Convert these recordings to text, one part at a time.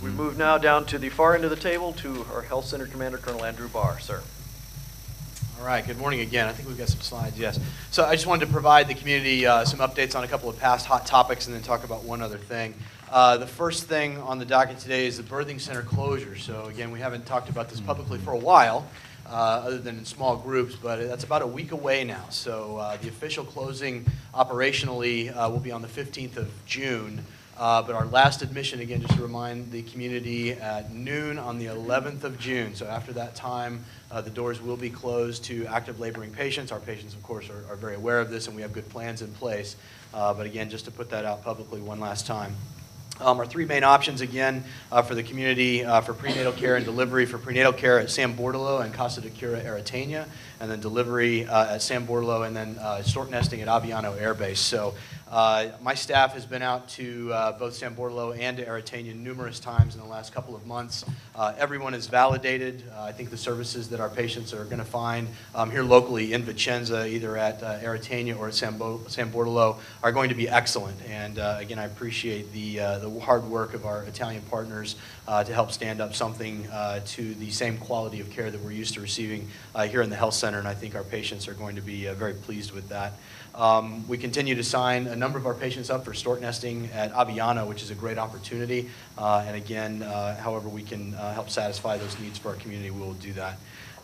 We move now down to the far end of the table to our Health Center Commander, COL Andrew Barr. Sir. All right, good morning again. I think we've got some slides, yes. So I just wanted to provide the community some updates on a couple of past hot topics and then talk about one other thing. The first thing on the docket today is the birthing center closure. So again, we haven't talked about this publicly for a while, other than in small groups, but that's about a week away now. So the official closing operationally will be on the 15th of June. But our last admission, again, just to remind the community, at noon on the 11th of June. So after that time, the doors will be closed to active laboring patients. Our patients, of course, are very aware of this, and we have good plans in place. But again, just to put that out publicly one last time. Our three main options, again, for the community for prenatal care and delivery: for prenatal care at San Bortolo and Casa de Cura Aretania, and then delivery at San Bortolo, and then stork nesting at Aviano Air Base. So my staff has been out to both San Bortolo and to Aretania numerous times in the last couple of months. Everyone is validated. I think the services that our patients are going to find here locally in Vicenza, either at Aretania or at San Bortolo, are going to be excellent. And again, I appreciate the hard work of our Italian partners to help stand up something to the same quality of care that we're used to receiving here in the health center, and I think our patients are going to be very pleased with that. We continue to sign a number of our patients up for stork nesting at Aviano, which is a great opportunity. And again, however we can help satisfy those needs for our community, we will do that.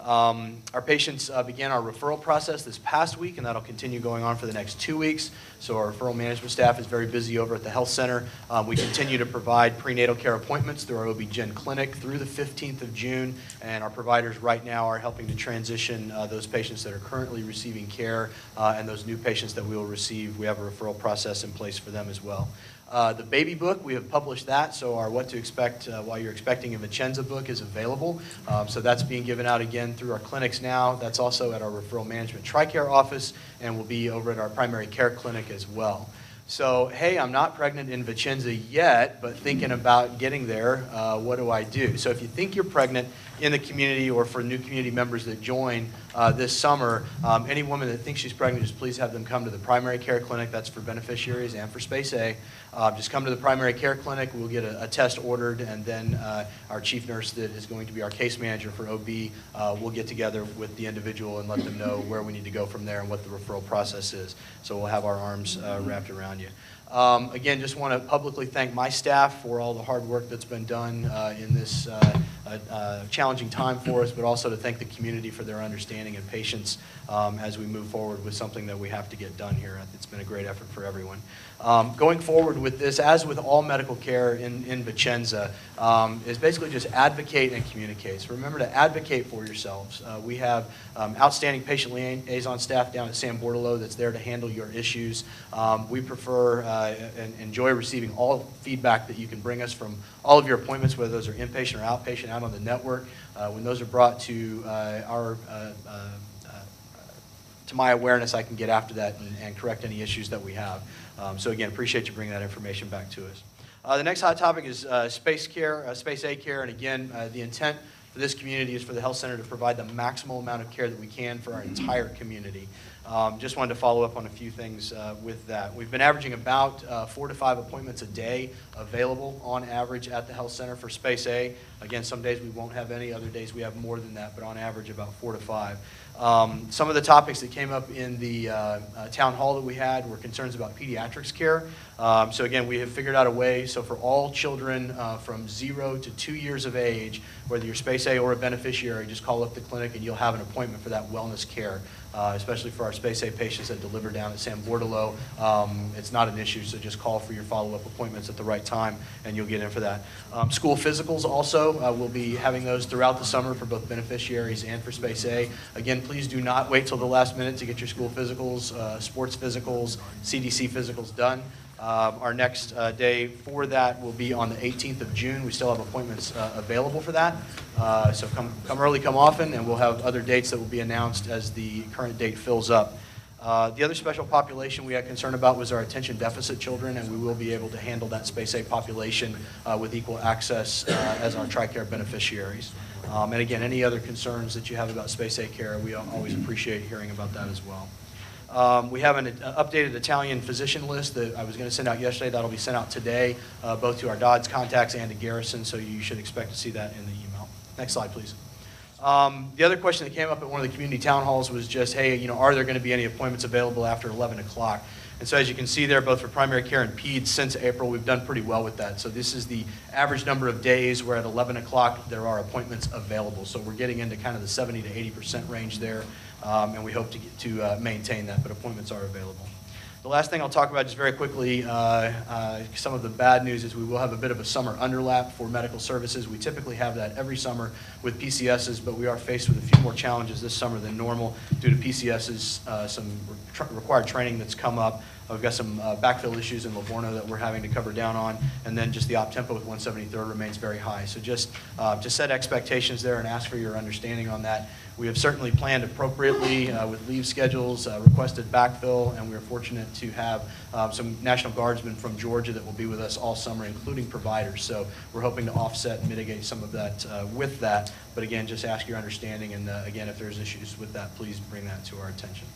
Our patients began our referral process this past week, and that'll continue going on for the next 2 weeks. So our referral management staff is very busy over at the health center. We continue to provide prenatal care appointments through our OB-GYN clinic through the 15th of June, and our providers right now are helping to transition those patients that are currently receiving care and those new patients that we will receive. We have a referral process in place for them as well. The baby book, we have published that, so our What to Expect While You're Expecting a Vicenza book is available. So that's being given out again through our clinics now. That's also at our referral management TRICARE office, and will be over at our primary care clinic as well. So, hey, I'm not pregnant in Vicenza yet, but thinking about getting there, what do I do? So if you think you're pregnant in the community, or for new community members that join this summer, any woman that thinks she's pregnant, just please have them come to the primary care clinic. That's for beneficiaries and for Space A. Just come to the primary care clinic. We'll get a test ordered, and then our chief nurse that is going to be our case manager for OB will get together with the individual and let them know where we need to go from there and what the referral process is. So we'll have our arms wrapped around you. Again, just want to publicly thank my staff for all the hard work that's been done in this challenging time for us, but also to thank the community for their understanding and patience as we move forward with something that we have to get done here. It's been a great effort for everyone. Going forward with this, as with all medical care in Vicenza, is basically just advocate and communicate. So remember to advocate for yourselves. We have outstanding patient liaison staff down at San Bortolo that's there to handle your issues. We prefer and enjoy receiving all feedback that you can bring us from all of your appointments, whether those are inpatient or outpatient out on the network. When those are brought to to my awareness, I can get after that and correct any issues that we have. So again, appreciate you bringing that information back to us. The next hot topic is Space A care, and again, the intent for this community is for the health center to provide the maximal amount of care that we can for our entire community. Just wanted to follow up on a few things with that. We've been averaging about 4 to 5 appointments a day available on average at the health center for Space A. Again, some days we won't have any, other days we have more than that, but on average about 4 to 5. Some of the topics that came up in the town hall that we had were concerns about pediatrics care. So again, we have figured out a way, so for all children from 0 to 2 years of age, whether you're Space A or a beneficiary, just call up the clinic and you'll have an appointment for that wellness care, especially for our Space A patients that deliver down at San Bortolo. It's not an issue, so just call for your follow-up appointments at the right time and you'll get in for that. School physicals also, we'll be having those throughout the summer for both beneficiaries and for Space A. Again, please do not wait till the last minute to get your school physicals, sports physicals, CDC physicals done. Our next day for that will be on the 18th of June. We still have appointments available for that. So come early, come often, and we'll have other dates that will be announced as the current date fills up. The other special population we had concern about was our attention deficit children, and we will be able to handle that Space A population with equal access as our TRICARE beneficiaries. And again, any other concerns that you have about Space A care, we always appreciate hearing about that as well. We have an updated Italian physician list that I was going to send out yesterday. That'll be sent out today, both to our Dodds contacts and to Garrison, so you should expect to see that in the email. Next slide, please. The other question that came up at one of the community town halls was just, hey, are there going to be any appointments available after 11 o'clock? And so as you can see there, both for primary care and peds, since April, we've done pretty well with that. So this is the average number of days where at 11 o'clock there are appointments available. So we're getting into kind of the 70 to 80% range there, and we hope to get to maintain that, but appointments are available. The last thing I'll talk about just very quickly, some of the bad news is we will have a bit of a summer underlap for medical services. We typically have that every summer with PCSs, but we are faced with a few more challenges this summer than normal due to PCSs, some required training that's come up. We've got some backfill issues in Livorno that we're having to cover down on, and then just the op tempo with 173rd remains very high. So just set expectations there and ask for your understanding on that. We have certainly planned appropriately with leave schedules, requested backfill, and we are fortunate to have some National Guardsmen from Georgia that will be with us all summer, including providers. So we're hoping to offset and mitigate some of that with that. But again, just ask your understanding, and again, if there's issues with that, please bring that to our attention.